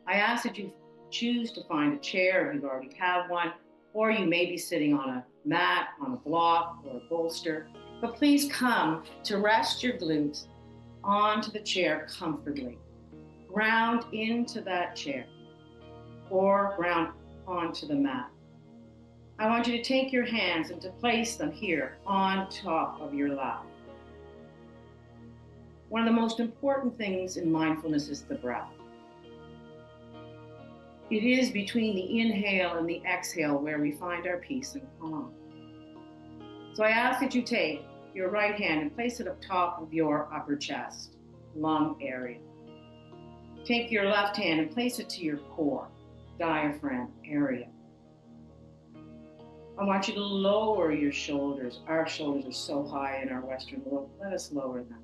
I ask that you choose to find a chair if you already have one, or you may be sitting on a mat, on a block, or a bolster. But please come to rest your glutes onto the chair comfortably. Ground into that chair or ground onto the mat. I want you to take your hands and to place them here on top of your lap. One of the most important things in mindfulness is the breath. It is between the inhale and the exhale where we find our peace and calm. So I ask that you take your right hand and place it up top of your upper chest, lung area. Take your left hand and place it to your core, diaphragm area. I want you to lower your shoulders. Our shoulders are so high in our Western world. Let us lower them.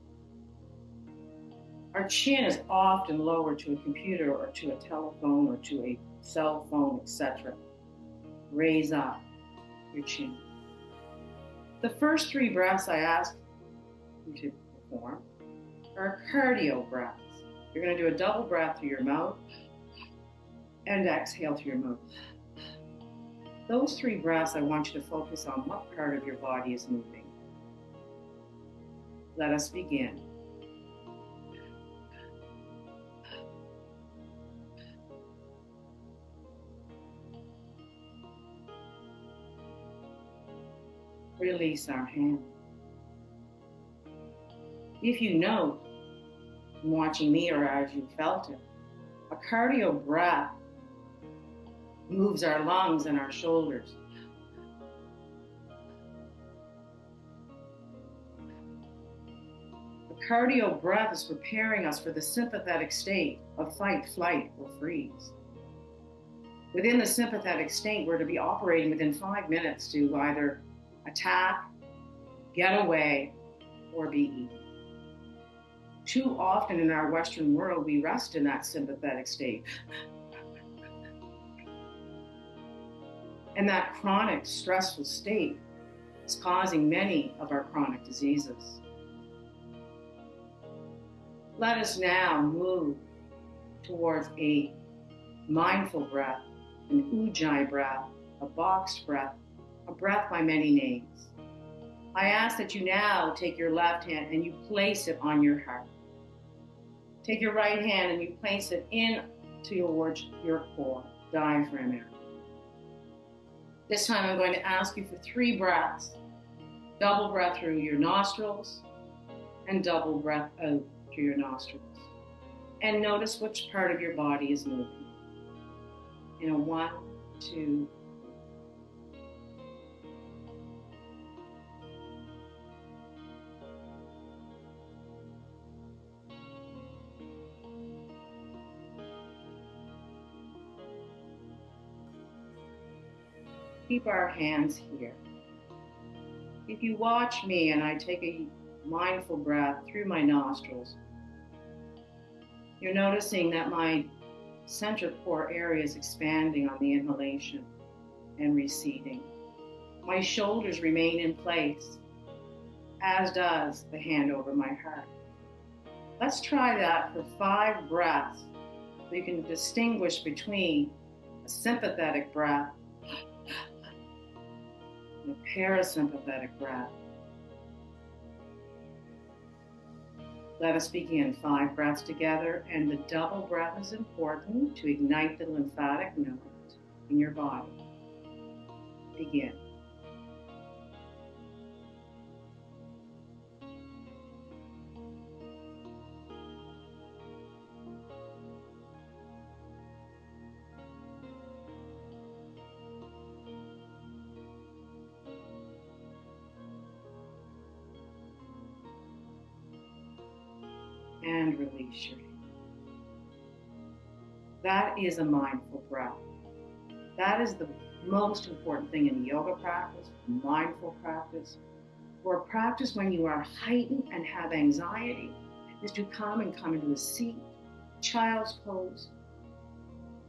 Our chin is often lowered to a computer or to a telephone or to a cell phone, etc. Raise up your chin. The first 3 breaths I ask you to perform are cardio breaths. You're going to do a double breath through your mouth and exhale through your mouth. Those 3 breaths, I want you to focus on what part of your body is moving. Let us begin. Release our hand. If you know, watching me or as you felt it, a cardio breath moves our lungs and our shoulders. A cardio breath is preparing us for the sympathetic state of fight, flight, or freeze. Within the sympathetic state, we're to be operating within 5 minutes to either attack, get away, or be eaten. Too often in our Western world, we rest in that sympathetic state. And that chronic, stressful state is causing many of our chronic diseases. Let us now move towards a mindful breath, an ujjayi breath, a boxed breath, a breath by many names. I ask that you now take your left hand and you place it on your heart. Take your right hand and you place it into your core, diaphragm area. This time I'm going to ask you for 3 breaths. Double breath through your nostrils and double breath out through your nostrils. And notice which part of your body is moving. In a 1, 2, keep our hands here. If you watch me and I take a mindful breath through my nostrils, you're noticing that my center core area is expanding on the inhalation and receding. My shoulders remain in place, as does the hand over my heart. Let's try that for 5 breaths so you can distinguish between a sympathetic breath and a parasympathetic breath. Let us begin 5 breaths together, and the double breath is important to ignite the lymphatic node in your body. Begin. And release your hand. That is a mindful breath. That is the most important thing in yoga practice, mindful practice, or practice when you are heightened and have anxiety, is to come into a seat, child's pose,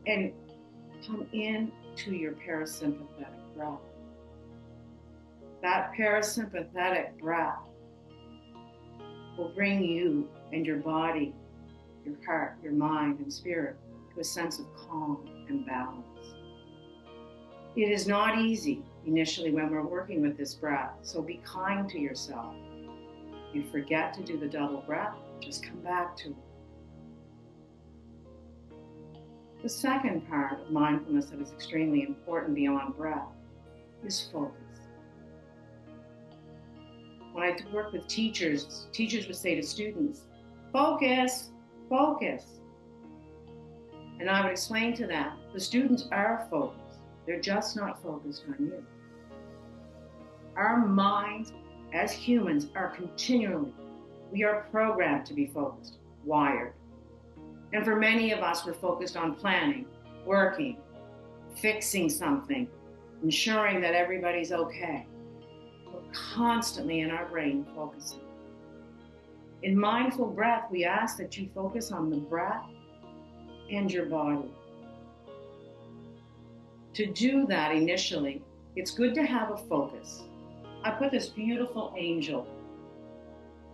and come into your parasympathetic breath. That parasympathetic breath will bring you and your body, your heart, your mind, and spirit to a sense of calm and balance. It is not easy initially when we're working with this breath, so be kind to yourself. If you forget to do the double breath, just come back to it. The second part of mindfulness that is extremely important beyond breath is focus. When I work with teachers would say to students, focus, focus. And I would explain to them, the students are focused. They're just not focused on you. Our minds as humans are continually, we are programmed to be focused, wired. And for many of us, we're focused on planning, working, fixing something, ensuring that everybody's okay. We're constantly in our brain focusing. In mindful breath, we ask that you focus on the breath and your body. To do that initially, it's good to have a focus. I put this beautiful angel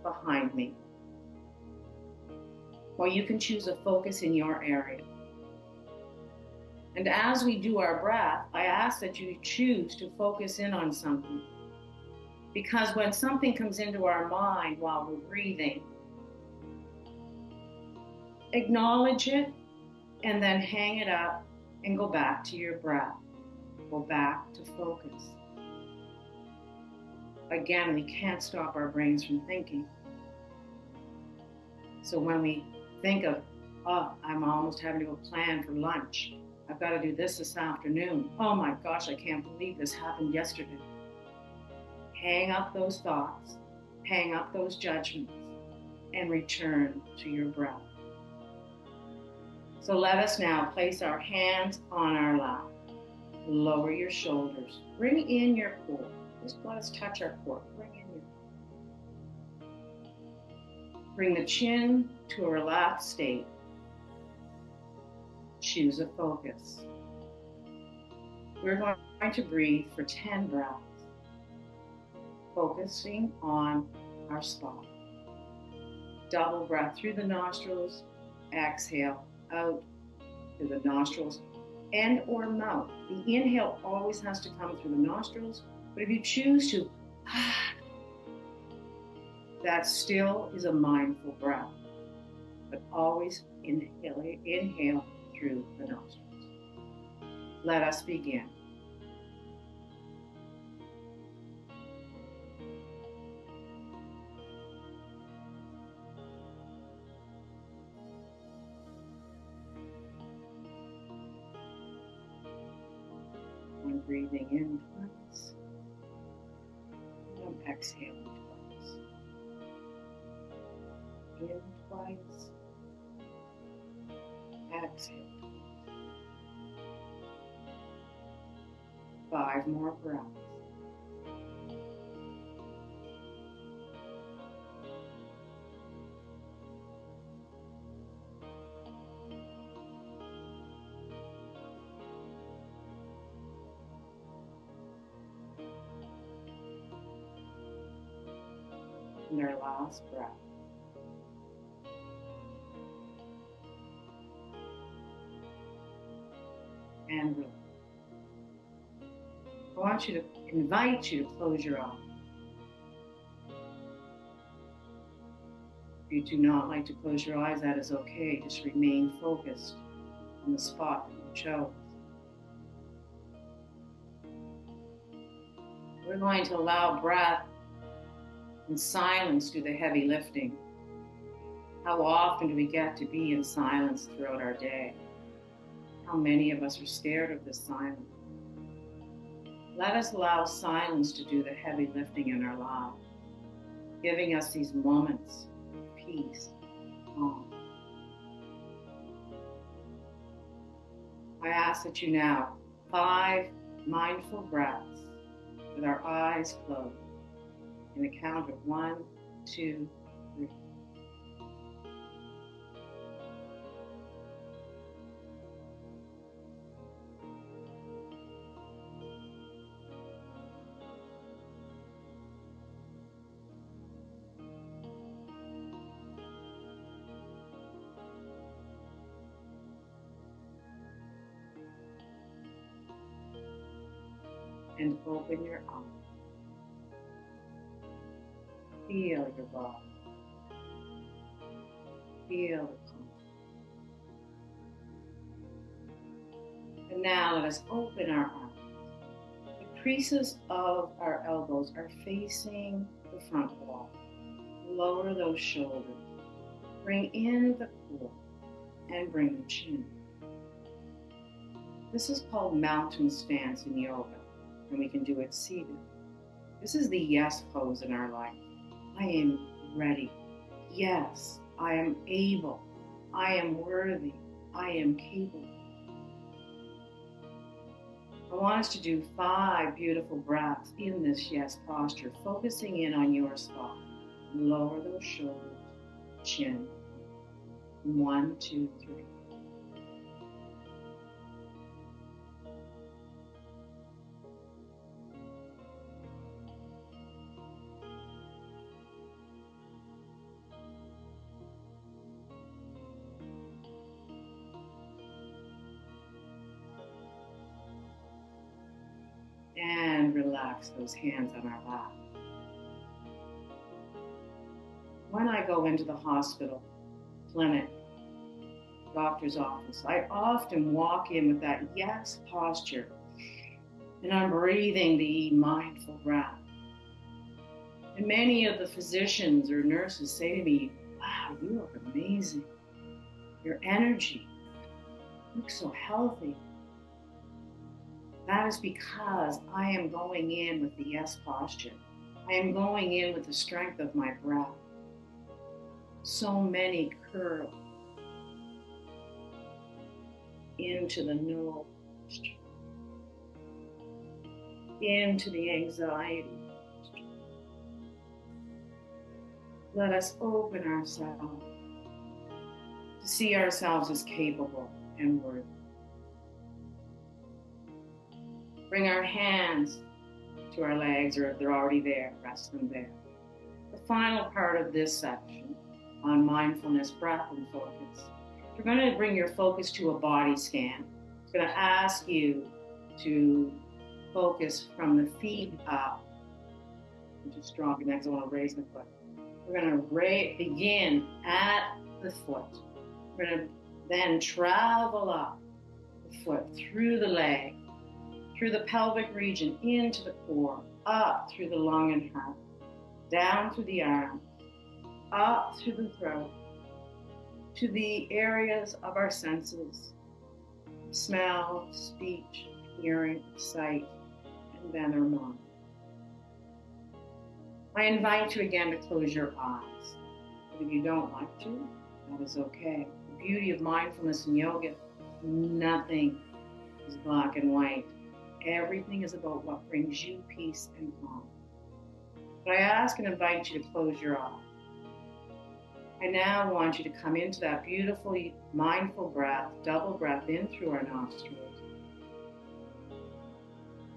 behind me. Or you can choose a focus in your area. And as we do our breath, I ask that you choose to focus in on something. Because when something comes into our mind while we're breathing, acknowledge it and then hang it up and go back to your breath. Go back to focus. Again, we can't stop our brains from thinking. So when we think of, oh, I'm almost having to go plan for lunch. I've got to do this afternoon. Oh my gosh, I can't believe this happened yesterday. Hang up those thoughts, hang up those judgments, and return to your breath. So let us now place our hands on our lap. Lower your shoulders. Bring in your core. Just let us touch our core. Bring in your core. Bring the chin to a relaxed state. Choose a focus. We're going to breathe for 10 breaths, focusing on our spine. Double breath through the nostrils, exhale out through the nostrils and or mouth. The inhale always has to come through the nostrils, but if you choose to, that still is a mindful breath, but always inhale through the nostrils. Let us begin. I'm breathing in twice. I'm exhaling twice. In twice. Exhale. 5 more breaths. And our last breath. And release. I want you to invite you to close your eyes. If you do not like to close your eyes, that is okay. Just remain focused on the spot that you chose. We're going to allow breath and silence do the heavy lifting. How often do we get to be in silence throughout our day? How many of us are scared of this silence? Let us allow silence to do the heavy lifting in our lives, giving us these moments of peace, calm. I ask that you now, 5 mindful breaths with our eyes closed, in a count of 1, 2, 3. and open your eyes. Feel your body. Feel the calm. And now let us open our arms. The creases of our elbows are facing the front wall. Lower those shoulders. Bring in the core and bring the chin. This is called mountain stance in yoga, and we can do it seated. This is the yes pose in our life. I am ready. Yes, I am able. I am worthy. I am capable. I want us to do 5 beautiful breaths in this yes posture, focusing in on your spot. Lower those shoulders, chin. 1, 2, 3. And relax those hands on our lap. When I go into the hospital, clinic, doctor's office, I often walk in with that yes posture, and I'm breathing the mindful breath. And many of the physicians or nurses say to me, wow, you look amazing. Your energy looks so healthy. That is because I am going in with the yes posture. I am going in with the strength of my breath. So many curl into the no posture, into the anxiety. Let us open ourselves to see ourselves as capable and worthy. Bring our hands to our legs, or if they're already there, rest them there. The final part of this section on mindfulness, breath, and focus. You're going to bring your focus to a body scan. It's going to ask you to focus from the feet up. I'm too strong because I want to raise my foot. We're going to begin at the foot. We're going to then travel up the foot, through the leg, through the pelvic region, into the core, up through the lung and heart, down through the arms, up through the throat, to the areas of our senses, smell, speech, hearing, sight, and then our mind. I invite you again to close your eyes. But if you don't like to, that is okay. The beauty of mindfulness and yoga, nothing is black and white. Everything is about what brings you peace and calm. But I ask and invite you to close your eyes. I now want you to come into that beautiful, mindful breath, double breath in through our nostrils.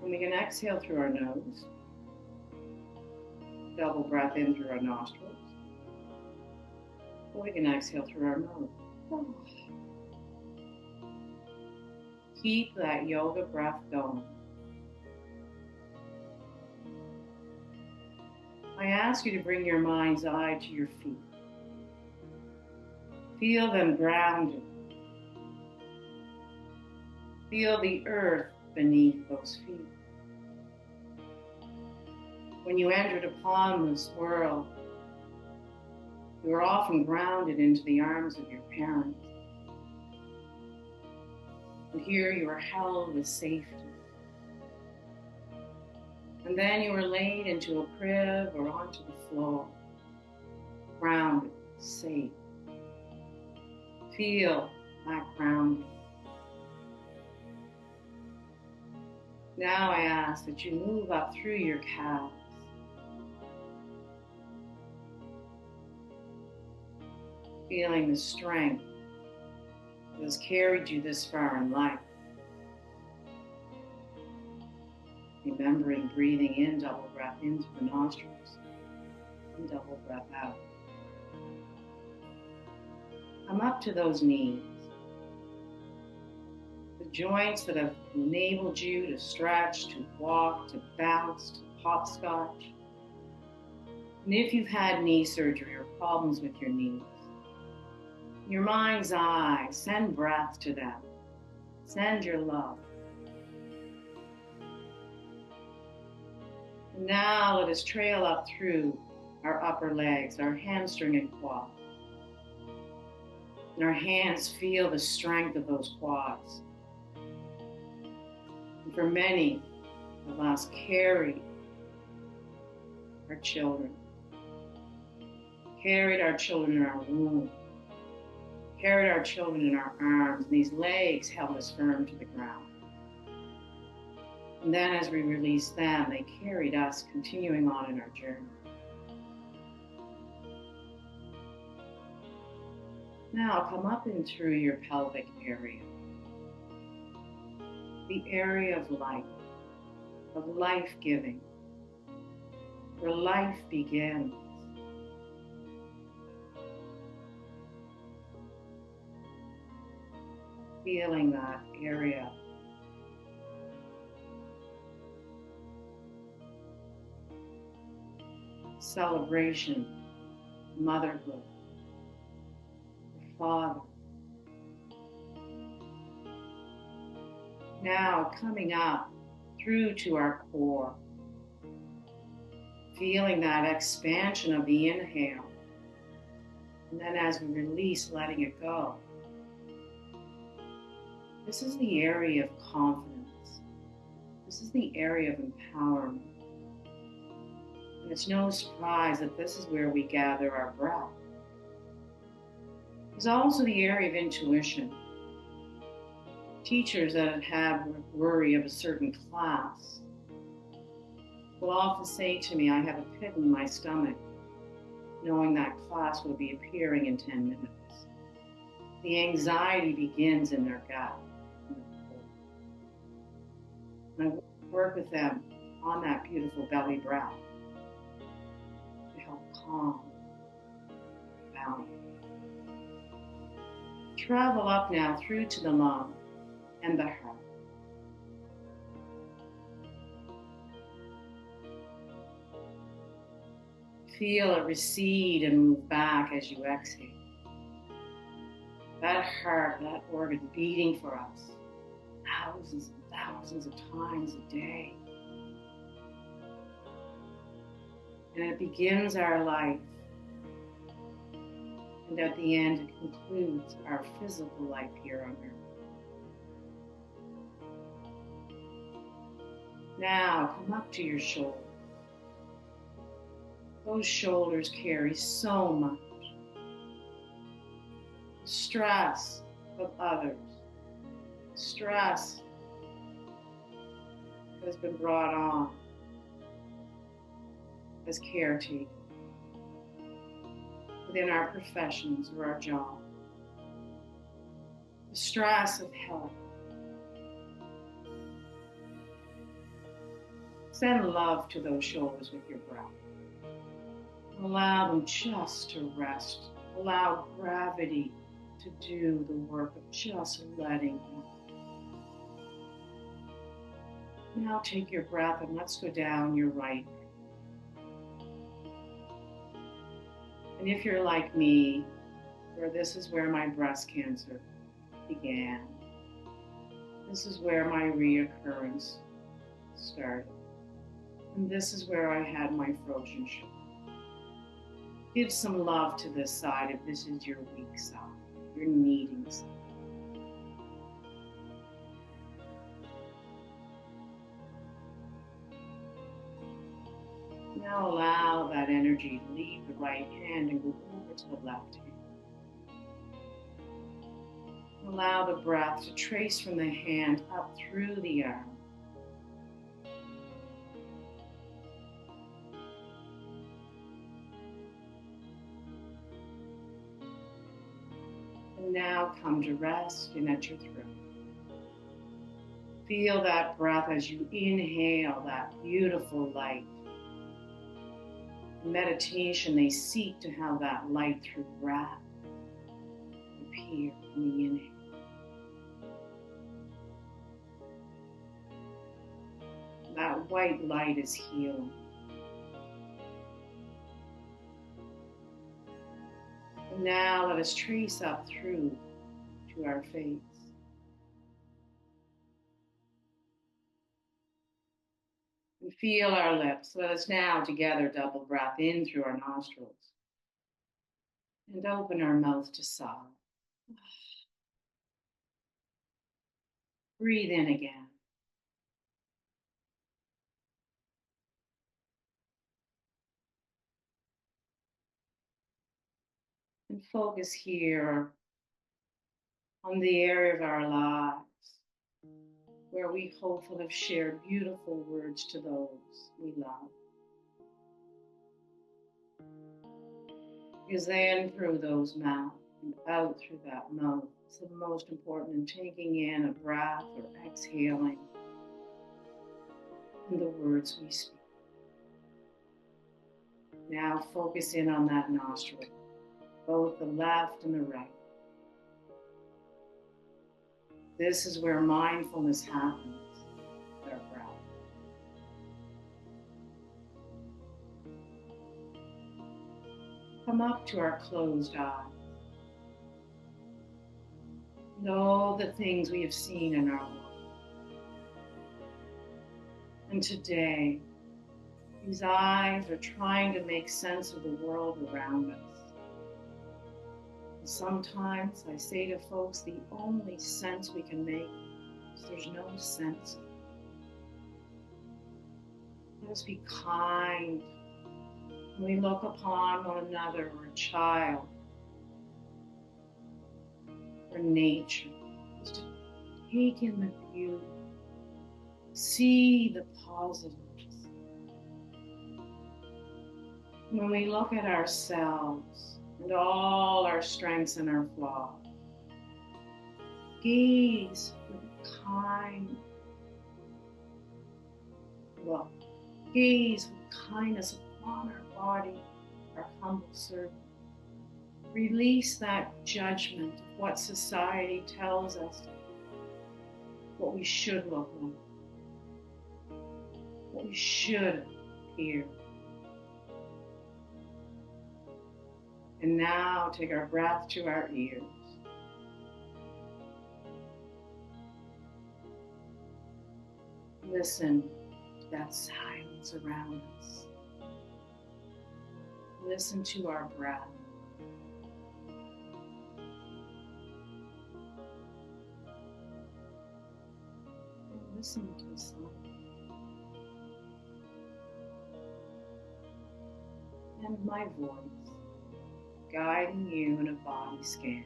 And we can exhale through our nose. Double breath in through our nostrils. Or we can exhale through our nose. Keep that yoga breath going. I ask you to bring your mind's eye to your feet. Feel them grounded. Feel the earth beneath those feet. When you entered upon this world, you were often grounded into the arms of your parents. And here you are held with safety. And then you were laid into a crib or onto the floor, grounded, safe. Feel that grounding. Now I ask that you move up through your calves. Feeling the strength that has carried you this far in life. Remembering breathing in, double breath into the nostrils, and double breath out. Come up to those knees. The the joints that have enabled you to stretch, to walk, to bounce, to hopscotch. And if you've had knee surgery or problems with your knees, in your mind's eye, send breath to them. Send your love. And now let us trail up through our upper legs, our hamstring and quad. And our hands feel the strength of those quads. And for many of us, carried our children. Carried our children in our womb. Carried our children in our arms. And these legs held us firm to the ground. And then as we released them, they carried us, continuing on in our journey. Now come up and through your pelvic area. The area of life-giving, where life begins. Feeling that area. Celebration, motherhood, the father. Now coming up through to our core, feeling that expansion of the inhale, and then as we release, letting it go. This is the area of confidence. This is the area of empowerment. And it's no surprise that this is where we gather our breath. It's also the area of intuition. Teachers that have worry of a certain class will often say to me, I have a pit in my stomach, knowing that class will be appearing in 10 minutes. The anxiety begins in their gut. And I work with them on that beautiful belly breath to help calm, balance. Travel up now through to the lung and the heart. Feel it recede and move back as you exhale. That heart, that organ beating for us thousands and thousands of times a day. And it begins our life. And at the end, it concludes our physical life here on earth. Now, come up to your shoulders. Those shoulders carry so much. Stress of others. Stress that has been brought on as caretakers within our professions or our job. The stress of health. Send love to those shoulders with your breath. Allow them just to rest. Allow gravity to do the work of just letting go. Now take your breath and let's go down your right. And if you're like me, where this is where my breast cancer began, this is where my reoccurrence started, and this is where I had my frozen shoulder. Give some love to this side if this is your weak side, your needing side. Now allow that energy to leave the right hand and go over to the left hand. Allow the breath to trace from the hand up through the arm. And now come to rest in at your throat. Feel that breath as you inhale that beautiful light. In meditation, they seek to have that light through breath appear in the inhale. That white light is healing. And now let us trace up through to our face. And feel our lips. Let us now together double breath in through our nostrils. And open our mouth to sigh. Breathe in again. And focus here on the area of our lives where we hopefully have shared beautiful words to those we love. Because in through those mouths and out through that mouth is the most important in taking in a breath or exhaling and the words we speak. Now focus in on that nostril, both the left and the right. This is where mindfulness happens with our breath. Come up to our closed eyes. Know the things we have seen in our world. And today, these eyes are trying to make sense of the world around us. And sometimes I say to folks, the only sense we can make is there's no sense. Let us be kind when we look upon one another or a child or nature. Just to take in the beauty, see the positives. When we look at ourselves and all our strengths and our flaws, gaze with a kind look. Gaze with kindness upon our body, our humble servant. Release that judgment of what society tells us, what we should look like, what we should appear. And now take our breath to our ears. Listen to that silence around us. Listen to our breath. And listen to the sound. And my voice guiding you in a body scan.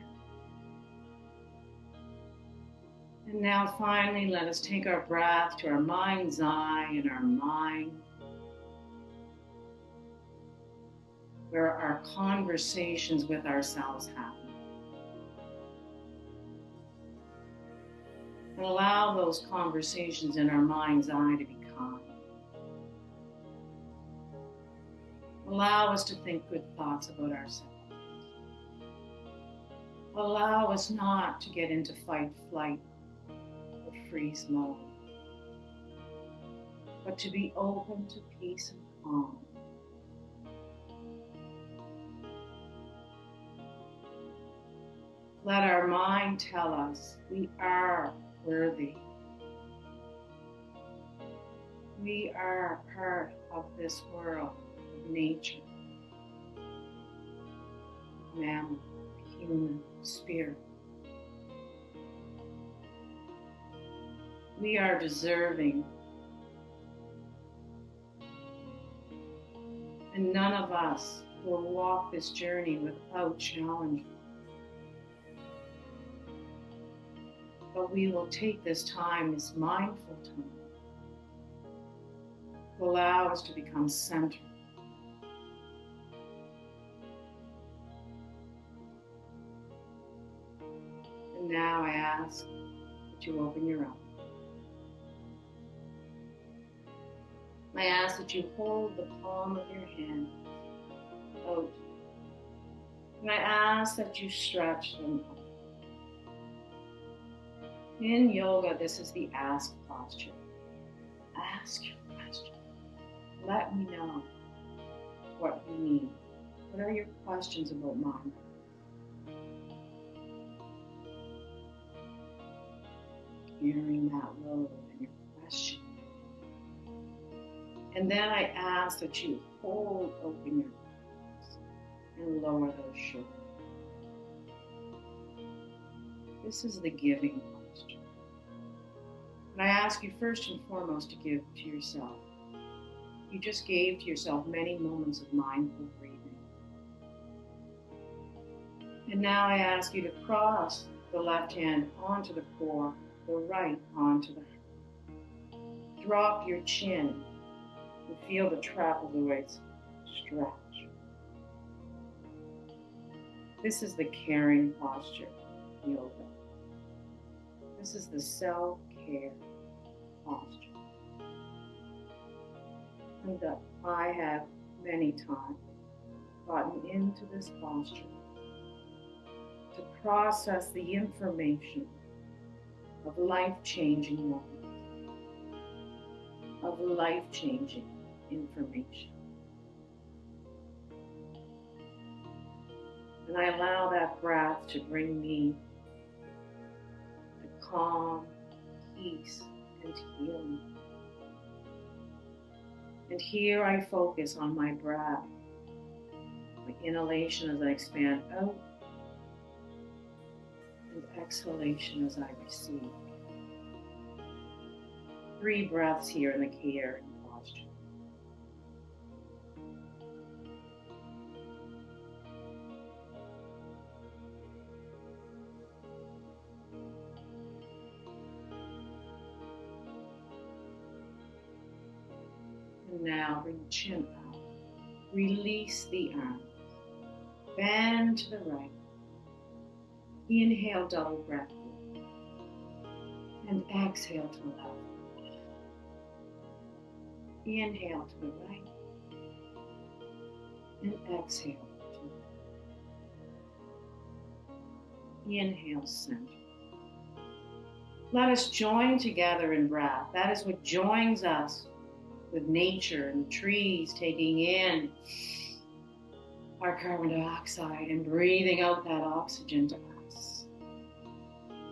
And now finally, let us take our breath to our mind's eye and our mind, where our conversations with ourselves happen. And allow those conversations in our mind's eye to be kind. Allow us to think good thoughts about ourselves. Allow us not to get into fight, flight, or freeze mode, but to be open to peace and calm. Let our mind tell us we are worthy. We are part of this world of nature, mammal, human, spirit. We are deserving, and none of us will walk this journey without challenges. But we will take this time, this mindful time, to allow us to become centered. And now I ask that you open your eyes. I ask that you hold the palm of your hand out. And I ask that you stretch them up. In yoga, this is the ask posture. Ask Let me know what you need. What are your questions about mindfulness? Carrying that load and your question. And then I ask that you hold open your arms and lower those shoulders. This is the giving posture. And I ask you first and foremost to give to yourself. You just gave to yourself many moments of mindful breathing. And now I ask you to cross the left hand onto the core, the right onto the heart. Drop your chin and feel the trapezoids stretch. This is the caring posture yoga. This is the self-care posture. And that I have many times gotten into this posture to process the information of life-changing moments, of life-changing information. And I allow that breath to bring me to calm, peace, and healing. And here I focus on my breath, my inhalation as I expand out, and exhalation as I receive. 3 breaths here in the caring posture. And now bring the chin up. Release the arms. Bend to the right. Inhale, double breath. And exhale to the left. Inhale to the right. And exhale to the left. Inhale, center. Let us join together in breath. That is what joins us with nature and trees, taking in our carbon dioxide and breathing out that oxygen to us.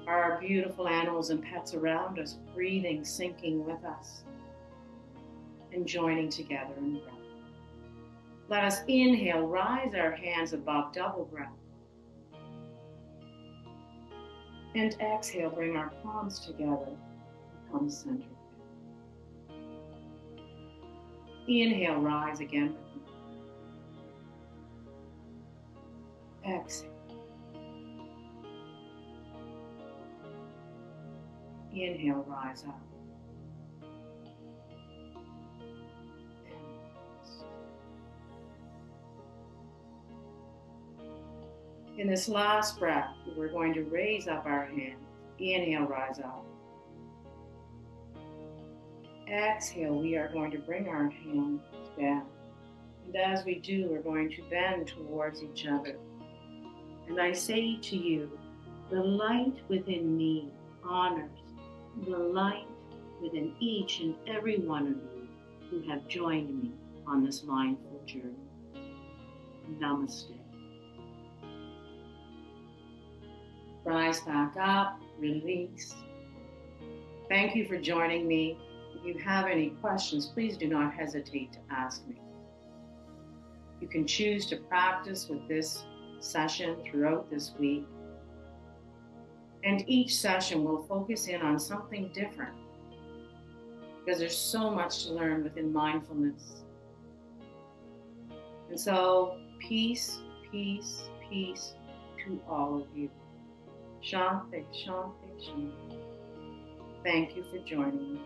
Our beautiful animals and pets around us, breathing, syncing with us, and joining together in breath. Let us inhale, rise our hands above, double breath. And exhale, bring our palms together, become centered. Inhale, rise again. Exhale. Inhale, rise up. In this last breath, we're going to raise up our hands. Inhale, rise up. Exhale, we are going to bring our hands down. And as we do, we're going to bend towards each other. And I say to you, the light within me honors the light within each and every one of you who have joined me on this mindful journey. Namaste. Rise back up, release. Thank you for joining me. If you have any questions, please do not hesitate to ask me. You can choose to practice with this session throughout this week. And each session will focus in on something different because there's so much to learn within mindfulness. And so, peace, peace, peace to all of you. Shanti, Shanti, Shanti. Thank you for joining me.